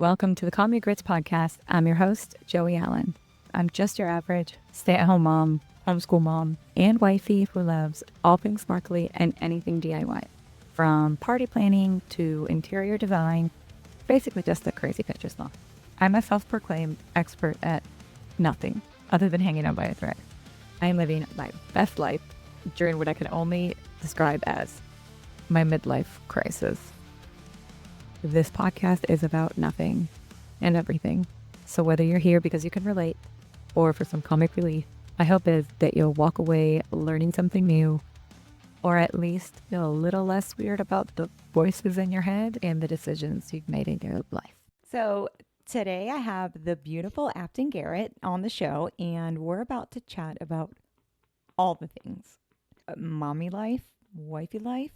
Welcome to the Call Me Grits podcast. I'm your host, Joei Allen. I'm just your average stay-at-home mom, homeschool mom, and wifey who loves all things sparkly and anything DIY. From party planning to interior design, basically just a crazy pictures mom. I'm a self-proclaimed expert at nothing other than hanging on by a thread. I am living my best life during what I can only describe as my midlife crisis. This podcast is about nothing and everything. So whether you're here because you can relate or for some comic relief, my hope is that you'll walk away learning something new, or at least feel a little less weird about the voices in your head and the decisions you've made in your life. So today I have the beautiful Aftan Garrett on the show, and we're about to chat about all the things. Mommy life, wifey life,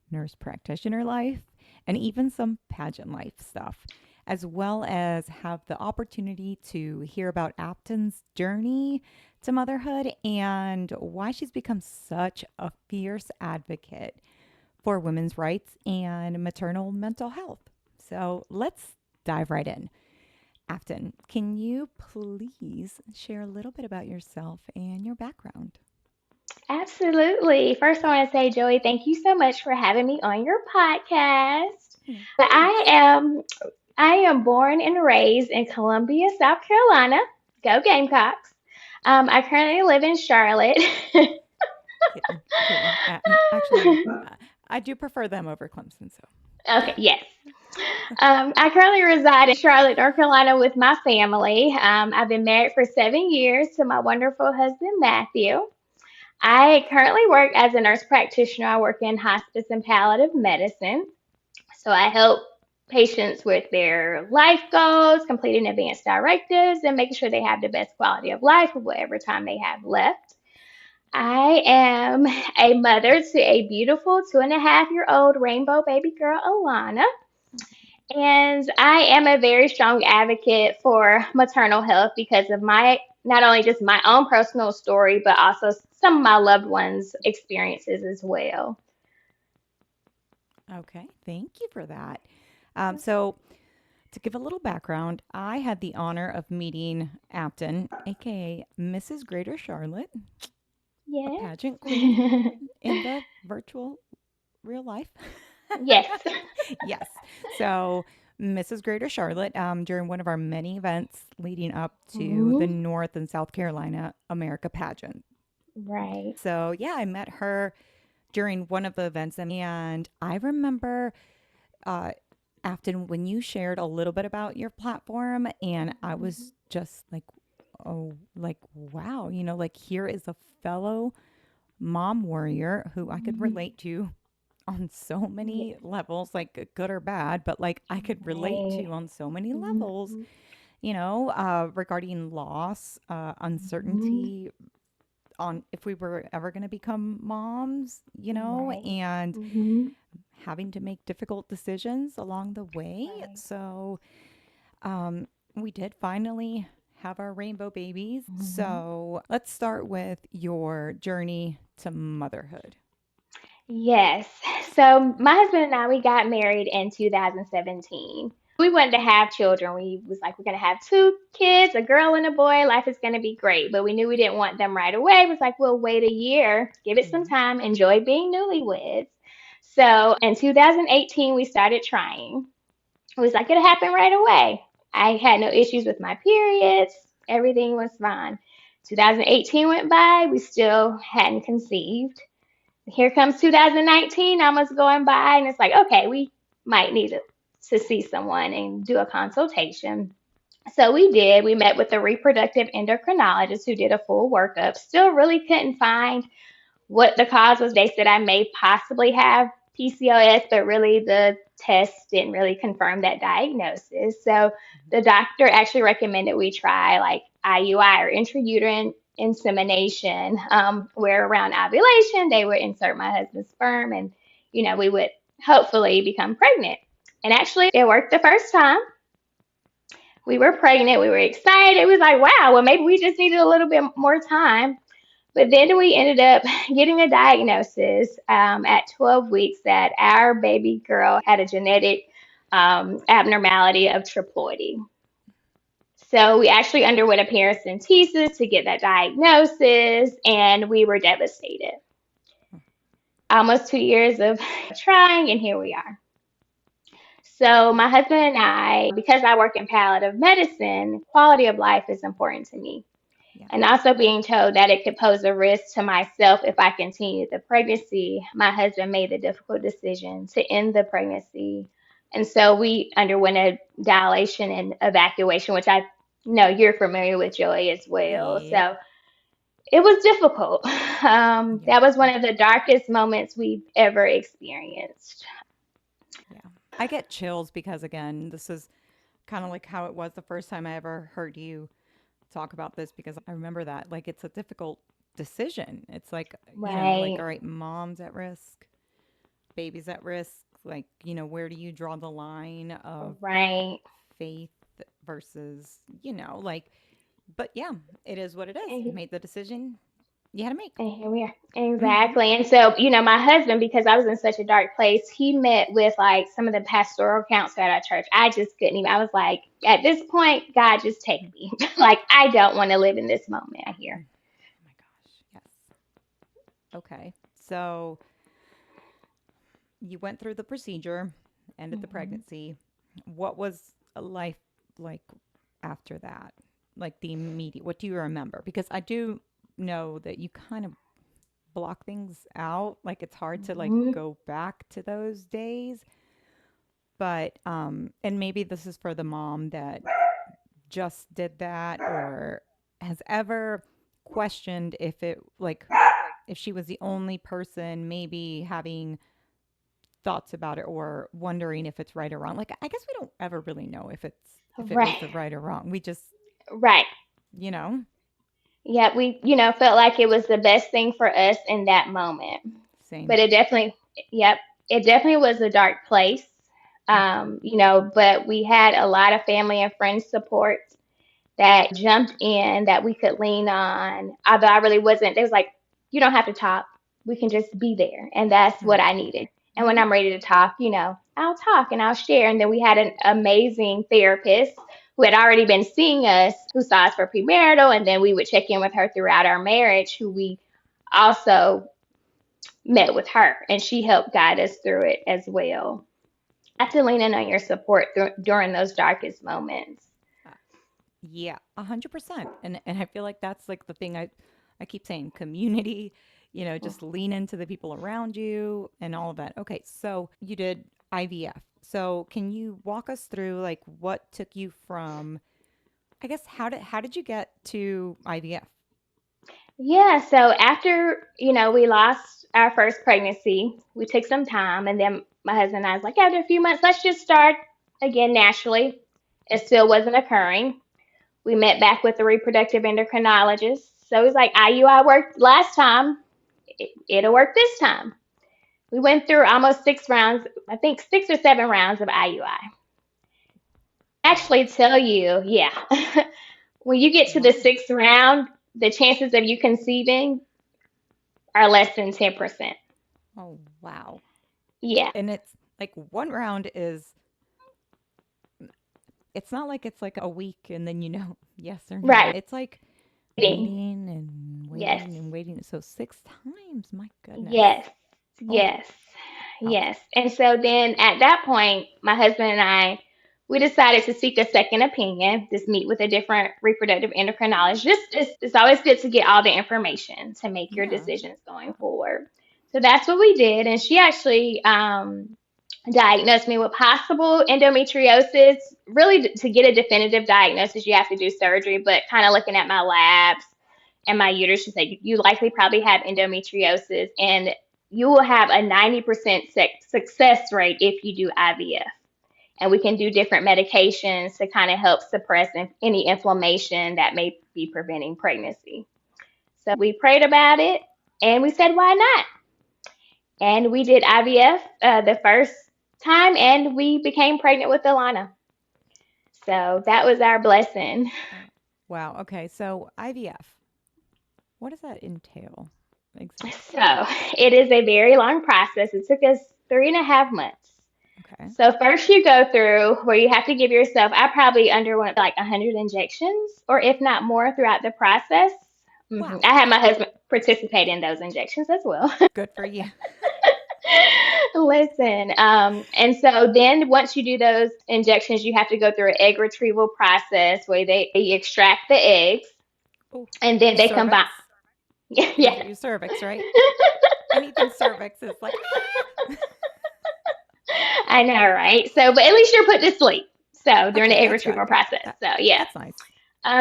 nurse practitioner life, and even some pageant life stuff, as well as have the opportunity to hear about Aftan's journey to motherhood and why she's become such a fierce advocate for women's rights and maternal mental health. So let's dive right in. Aftan, can you please share a little bit about yourself and your background? Absolutely. First, I want to say, Joey, thank you so much for having me on your podcast. Of But I course. am I am born and raised in Columbia, South Carolina. Go Gamecocks. I currently live in Charlotte. Kidding, kidding. Actually, I do prefer them over Clemson, so. Okay, yes. I currently reside in Charlotte, North Carolina with my family. I've been married for 7 years to my wonderful husband, Matthew. I currently work as a nurse practitioner. I work in hospice and palliative medicine. So I help patients with their life goals, completing advanced directives, and making sure they have the best quality of life with whatever time they have left. I am a mother to a beautiful 2.5-year-old rainbow baby girl, Alana. And I am a very strong advocate for maternal health because of my not only just my own personal story, but also some of my loved ones' experiences as well. Okay, thank you for that. So, to give a little background, I had the honor of meeting Afton, aka Mrs. Greater Charlotte, a Yeah. pageant queen in the virtual real life. Yes. Yes. So, Mrs. Greater Charlotte, during one of our many events leading up to the Mhm. North and South Carolina America pageant. Right. So, yeah, I met her during one of the events, and I remember uh, Afton, when you shared a little bit about your platform, and I Mhm. was just like, oh, like, wow, like here is a fellow mom warrior who I could Mhm. relate to on so many Yes. levels, like good or bad, but like I could relate Right. to on so many levels, Mhm. regarding loss, Mhm. uncertainty on if we were ever going to become moms, Right. and Mhm. having to make difficult decisions along the way. Right. So, um, we did finally have our rainbow babies. Mhm. So, let's start with your journey to motherhood. Yes. So my husband and I, we got married in 2017. We wanted to have children. We was like, we're gonna have two kids, a girl and a boy. Life is gonna be great. But we knew we didn't want them right away. It was like, we'll wait a year, give it some Mhm. time, enjoy being newlyweds. So in 2018, we started trying. It was like it'll happen right away. I had no issues with my periods. Everything was fine. 2018 went by. We still hadn't conceived. Here comes 2019, almost going by, and it's like, okay, we might need to see someone and do a consultation. So we did. We met with a reproductive endocrinologist who did a full workup. Still really couldn't find what the cause was. They said I may possibly have PCOS, but really the test didn't really confirm that diagnosis. So the doctor actually recommended we try like IUI or intrauterine insemination, where around ovulation they would insert my husband's sperm and we would hopefully become pregnant. And actually, it worked the first time. We were pregnant. We were excited. It was like, wow, well, maybe we just needed a little bit more time. But then we ended up getting a diagnosis at 12 weeks that our baby girl had a genetic abnormality of triploidy. So we actually underwent a paracentesis to get that diagnosis, and we were devastated. Almost 2 years of trying, and here we are. So my husband and I, because I work in palliative medicine, quality of life is important to me. Yeah. And also being told that it could pose a risk to myself if I continued the pregnancy, my husband made the difficult decision to end the pregnancy. And so we underwent a dilation and evacuation, which I know you're familiar with, Joey, as well. Yep. So it was difficult. Yeah. That was one of the darkest moments we've ever experienced. Yeah. I get chills because, again, this is kind of like how it was the first time I ever heard you talk about this because I remember that. Like, it's a difficult decision. It's like, like, Right, all right, mom's at risk, baby's at risk. Like, where do you draw the line of right. faith versus, like, but yeah, it is what it is. You made the decision you had to make. And here we are. Hmm. Exactly. And so, my husband, because I was in such a dark place, he met with like some of the pastoral counselors at our church. I just couldn't even, I was like, at this point, God, just take me. Like, I don't want to live in this moment Oh here. my gosh. Yes. Okay. So you went through the procedure, ended the Hmm. pregnancy. What was a life like after that? Like the immediate, what do you remember? Because I do know that you kind of block things out. Like it's hard to like Hmm. go back to those days. But, and maybe this is for the mom that just did that or has ever questioned if it, like, if she was the only person maybe having thoughts about it or wondering if it's right or wrong. Like I guess we don't ever really know if it was Right. the right or wrong. We just, Right. you know, Yeah, we, felt like it was the best thing for us in that moment. same. But it definitely, yep, it definitely was a dark place. Mhm. But we had a lot of family and friends support that jumped in that we could lean on. Although I really wasn't, they was like, you don't have to talk. We can just be there. And that's what Right. I needed. And when Mhm. I'm ready to talk, I'll talk and I'll share. And then we had an amazing therapist who had already been seeing us, who saw us for premarital. And then we would check in with her throughout our marriage, who we also met with her. And she helped guide us through it as well. I have to lean in on your support during those darkest moments. Uh, yeah, 100%. And I feel like that's like the thing I keep saying, community, just lean into the people around you and all of that. Okay, so you did IVF. So can you walk us through like what took you from, I guess, how did you get to IVF? Yeah, so after, we lost our first pregnancy, we took some time, and then my husband and I was like, after a few months, let's just start again naturally. It still wasn't occurring. We met back with the reproductive endocrinologist. So he's like, IUI worked last time, it'll work this time. We went through almost 6 rounds, I think 6 or 7 rounds of IUI. Actually, tell you, yeah, when you get to the Wow. sixth round, the chances of you conceiving are less than 10%. Oh, wow. Yeah, And it's like one round is, it's not like it's like a week and then yes or no. right. It's like Waiting. waiting and Yes, waiting and waiting. So 6 times, my goodness. yes, Oh, yes, wow. yes. And so then at that point, my husband and I, we decided to seek a second opinion, just meet with a different reproductive endocrinologist. Just it's always good to get all the information to make your Yeah. decisions going forward. So that's what we did, and she actually diagnosed me with possible endometriosis. Really, to get a definitive diagnosis, you have to do surgery, but kind of looking at my labs and my uterus, she said, you likely probably have endometriosis, and you will have a 90% success rate if you do IVF. And we can do different medications to kind of help suppress any inflammation that may be preventing pregnancy. So we prayed about it and we said, why not? And we did IVF the first time, and we became pregnant with Alana. So that was our blessing. Uh, wow. Okay. So IVF, what does that entail exactly? So it is a very long process. It took us 3.5 months. Okay. So first you go through where you have to give yourself, I probably underwent like 100 injections or if not more throughout the process. Wow. I had my husband participate in those injections as well. Good for you. Listen, and so then once you do those injections, you have to go through an egg retrieval process where they extract the eggs Oh, and then they combine. cervix. They Yeah. get you cervix, right? Anything cervix is like, ah. I know, right? So, but at least you're put to sleep. So during the Okay, egg that's good. retrieval process. That, So yeah. that's nice.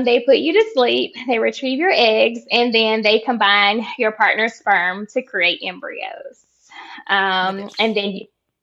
They put you to sleep, they retrieve your eggs, and then they combine your partner's sperm to create embryos. With it. And then,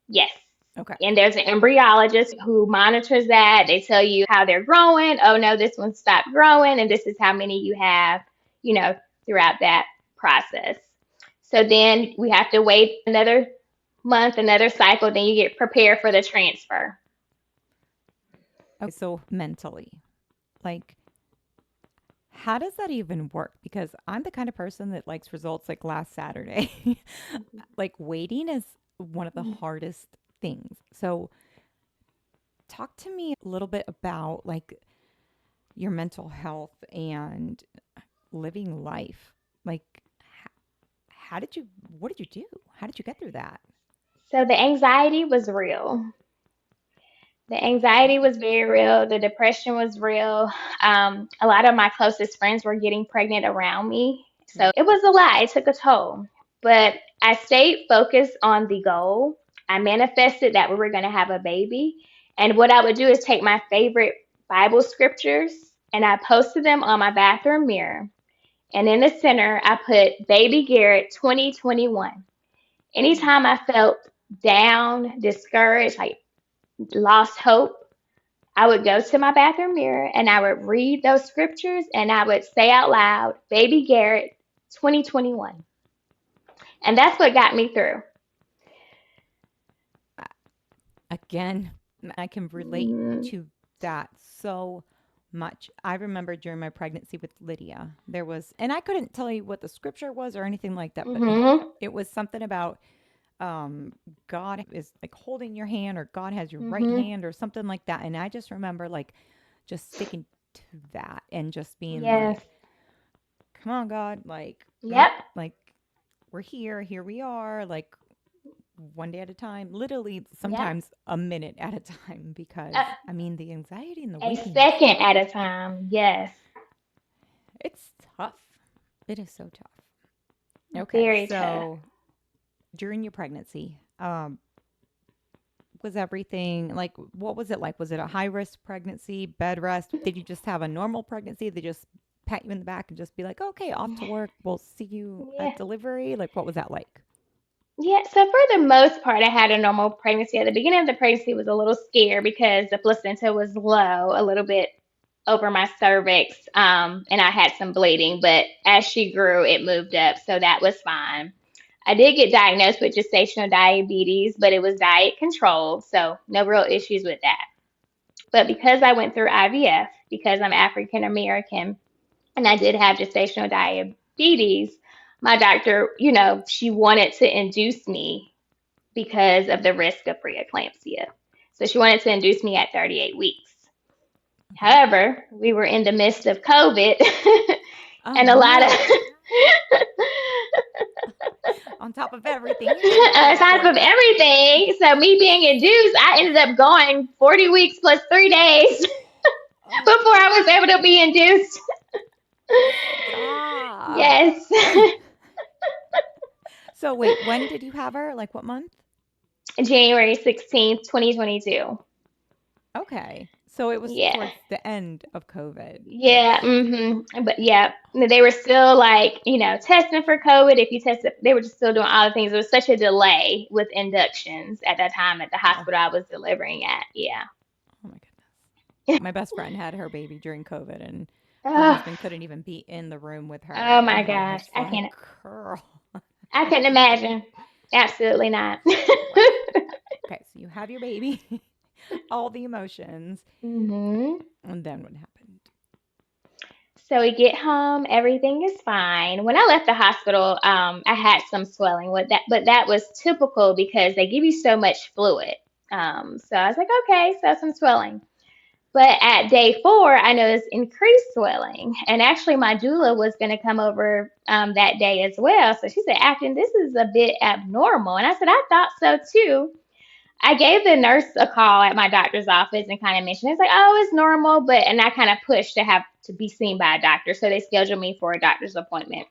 yes, Okay. and there's an embryologist who monitors that. They tell you how they're growing. Oh, no, this one stopped growing, and this is how many you have, you know, throughout that process. So then we have to wait another month, another cycle, then you get prepared for the transfer. Okay, so mentally, like, how does that even work? Because I'm the kind of person that likes results like last Saturday. Like, waiting is one of the hardest things. So, talk to me a little bit about like your mental health and living life. Like, how did you, what did you do? How did you get through that? So the anxiety was real. The anxiety Okay. was very real. The depression was real. A lot of my closest friends were getting pregnant around me. So it was a lot. It took a toll. But I stayed focused on the goal. I manifested that we were going to have a baby. And what I would do is take my favorite Bible scriptures and I posted them on my bathroom mirror. And in the center, I put Baby Garrett 2021. Anytime I felt down, discouraged, like lost hope, I would go to my bathroom mirror and I would read those scriptures and I would say out loud, Baby Garrett 2021. And that's what got me through. Again, I can relate Mm-hmm. to that so much. I remember during my pregnancy with Lydia, there was, and I couldn't tell you what the scripture was or anything like that, but Mm-hmm. it was something about God is like holding your hand or God has your right Mm-hmm. hand or something like that. And I just remember like just sticking to that and just being Yes. like, come on, God, like, Yep. like we're here, here we are, like one day at a time, literally Yep. sometimes a minute at a time, because Uh, I mean, the anxiety and the a waiting is, second at a time. Yes. it's tough. It is so tough. Okay, Very tough. so during your pregnancy, was everything like, what was it like? Was it a high risk pregnancy, bed rest? Did you just have a normal pregnancy? They just pat you in the back and just be like, okay, off to work. We'll see you Yeah. at delivery. Like, what was that like? Yeah, so for the most part, I had a normal pregnancy. At the beginning of the pregnancy, was a little scared because the placenta was low, a little bit over my cervix, and I had some bleeding. But as she grew, it moved up, so that was fine. I did get diagnosed with gestational diabetes, but it was diet controlled, so no real issues with that. But because I went through IVF, because I'm African American, and I did have gestational diabetes, my doctor, she wanted to induce me because of the risk of preeclampsia. So she wanted to induce me at 38 weeks. Okay. However, we were in the midst of COVID Oh and a lot of no. On top of everything, you couldn't on top afford of that. everything. So me being induced, I ended up going 40 weeks plus 3 days Oh, before I was able to be induced. stop. Yes. So wait, when did you have her? Like what month? January 16th, 2022. Okay. So it was Yeah. towards the end of COVID-ish. Yeah, But yeah, they were still like, testing for COVID. If you tested, they were just still doing all the things. There was such a delay with inductions at that time at the Oh, hospital I was delivering at. Yeah. oh my goodness. My best friend had her baby during COVID and her Oh, husband couldn't even be in the room with oh her. my And I'm gosh. just like, girl. I couldn't imagine. Absolutely not. Wow. Okay, so you have your baby, all the emotions, hmm and then what happened? So we get home, everything is fine. When I left the hospital, I had some swelling with that, but that was typical because they give you so much fluid. So I was like, okay, so some swelling. But at day 4, I noticed increased swelling. And actually, my doula was going to come over that day as well. So she said, Afton, this is a bit abnormal. And I said, I thought so too. I gave the nurse a call at my doctor's office and kind of mentioned it's like, oh, it's normal, and I kind of pushed to have to be seen by a doctor, so they scheduled me for a doctor's appointment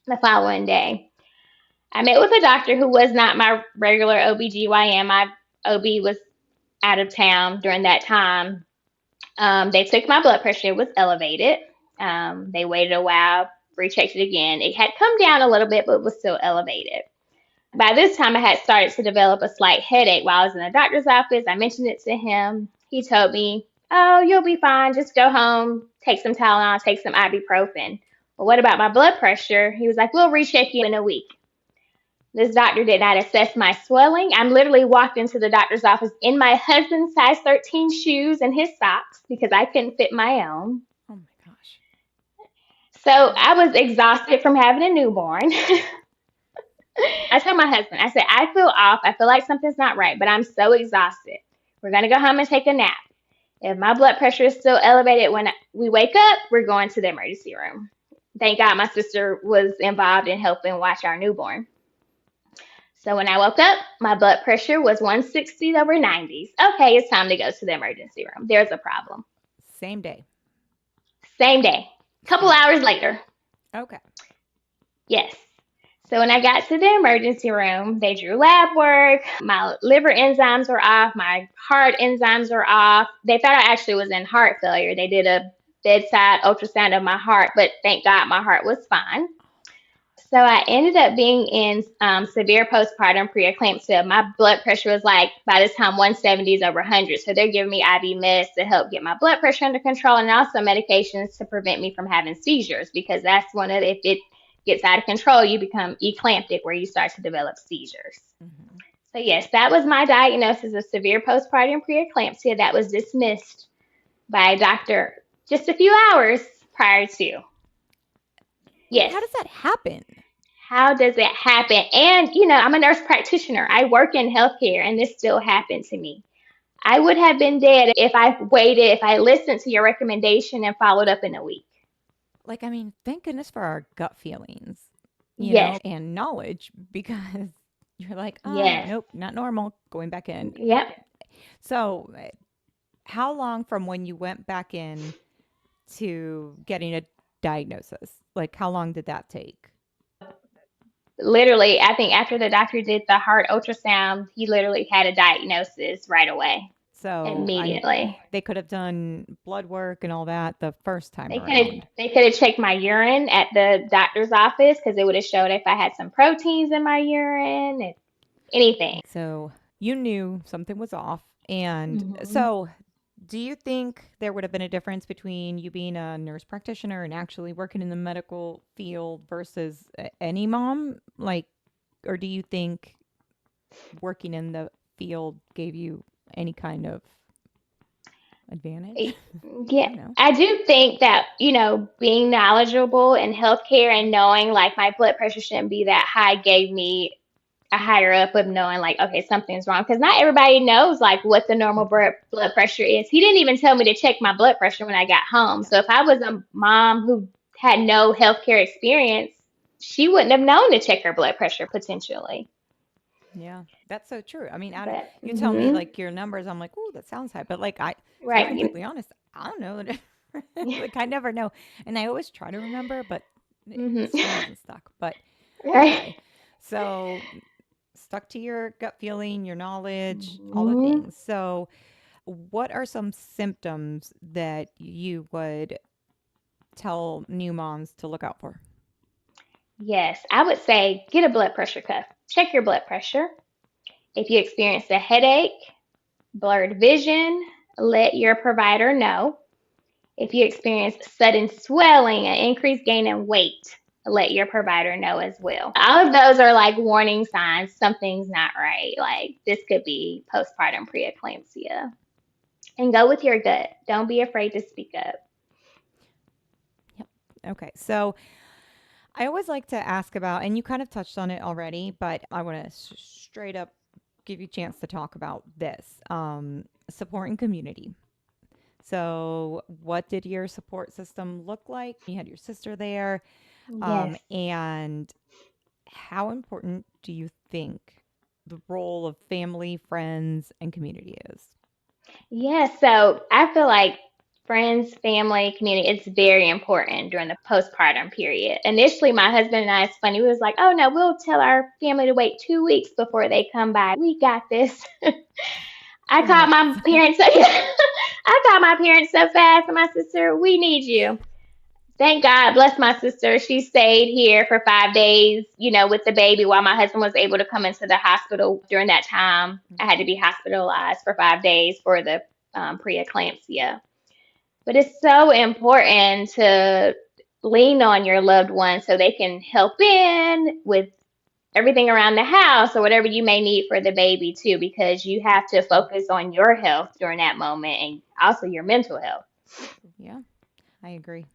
the following day. I met with a doctor who was not my regular OBGYN. My OB was out of town during that time. They took my blood pressure; it was elevated. They waited a while, rechecked it again. It had come down a little bit, but was still elevated. By this time, I had started to develop a slight headache while I was in the doctor's office. I mentioned it to him. He told me, oh, you'll be fine. Just go home, take some Tylenol, take some ibuprofen. Well, what about my blood pressure? He was like, we'll recheck you in a week. This doctor did not assess my swelling. I'm literally walked into the doctor's office in my husband's size 13 shoes and his socks because I couldn't fit my own. Oh my gosh. So I was exhausted from having a newborn. I told my husband, I said, I feel off. I feel like something's not right, but I'm so exhausted. We're going to go home and take a nap. If my blood pressure is still elevated when we wake up, we're going to the emergency room. Thank God my sister was involved in helping watch our newborn. So when I woke up, my blood pressure was 160 over 90s. Okay, it's time to go to the emergency room. There's a problem. Same day. Same day. Couple hours later. Okay. Yes. So when I got to the emergency room, they drew lab work. My liver enzymes were off. My heart enzymes were off. They thought I actually was in heart failure. They did a bedside ultrasound of my heart, but thank God my heart was fine. So I ended up being in severe postpartum preeclampsia. My blood pressure was like, by this time, 170s over 100. So they're giving me IV meds to help get my blood pressure under control and also medications to prevent me from having seizures because that's one of the, if it gets out of control, you become eclamptic where you start to develop seizures. Mm-hmm. So yes, that was my diagnosis of severe postpartum preeclampsia that was dismissed by a doctor just a few hours prior to. Yes. How does that happen? How does it happen? And, I'm a nurse practitioner. I work in healthcare, and this still happened to me. I would have been dead if I waited, if I listened to your recommendation and followed up in a week. Like, I mean, thank goodness for our gut feelings, Yes. and knowledge because you're like, oh, yes. Nope, not normal, going back in. Yep. So, how long from when you went back in to getting a diagnosis? Like, how long did that take? Literally, I think after the doctor did the heart ultrasound, he literally had a diagnosis right away. So immediately. They could have done blood work and all that the first time They around. They could have checked my urine at the doctor's office because it would have showed if I had some proteins in my urine and anything. So you knew something was off. And so do you think there would have been a difference between you being a nurse practitioner and actually working in the medical field versus any mom? Like, or do you think working in the field gave you any kind of advantage? Yeah, I do think that, being knowledgeable in healthcare and knowing like my blood pressure shouldn't be that high gave me a higher up of knowing like, okay, something's wrong. Because not everybody knows like what the normal blood pressure is. He didn't even tell me to check my blood pressure when I got home. So if I was a mom who had no healthcare experience, she wouldn't have known to check her blood pressure potentially. Yeah, that's so true. I mean, you tell me like your numbers, I'm like, oh, that sounds high. But like, to be completely honest, I don't know. Like, I never know. And I always try to remember, but it still hasn't stuck. But okay. So stuck to your gut feeling, your knowledge, all the things. So what are some symptoms that you would tell new moms to look out for? Yes, I would say get a blood pressure cuff. Check your blood pressure. If you experience a headache, blurred vision, let your provider know. If you experience sudden swelling, an increased gain in weight, let your provider know as well. All of those are like warning signs something's not right. Like this could be postpartum preeclampsia. And go with your gut. Don't be afraid to speak up. Yep. Okay. So I always like to ask about, and you kind of touched on it already, but I want to straight up give you a chance to talk about this support and community. So, what did your support system look like? You had your sister there, Yes. and how important do you think the role of family, friends, and community is? Yes. So I feel like friends, family, community, it's very important during the postpartum period. Initially, my husband and I, it's funny, we was like, oh no, we'll tell our family to wait 2 weeks before they come by. We got this. I 2 called minutes. my parents. I called my parents so fast, and my sister, we need you. Thank God, bless my sister. She stayed here for 5 days, with the baby while my husband was able to come into the hospital during that time. I had to be hospitalized for 5 days for the preeclampsia. But it's so important to lean on your loved ones so they can help in with everything around the house or whatever you may need for the baby too, because you have to focus on your health during that moment and also your mental health. Yeah, I agree.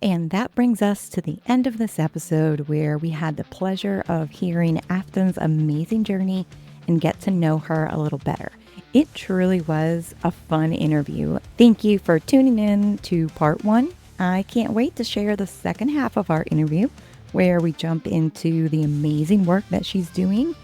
And that brings us to the end of this episode where we had the pleasure of hearing Afton's amazing journey and get to know her a little better. It truly was a fun interview. Thank you for tuning in to part one. I can't wait to share the second half of our interview where we jump into the amazing work that she's doing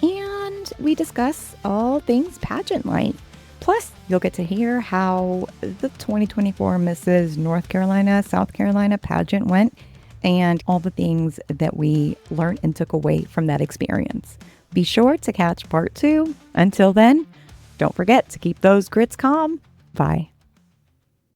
and we discuss all things pageant life. Plus, you'll get to hear how the 2024 Mrs. North Carolina, South Carolina pageant went and all the things that we learned and took away from that experience. Be sure to catch part two. Until then, don't forget to keep those grits calm. Bye.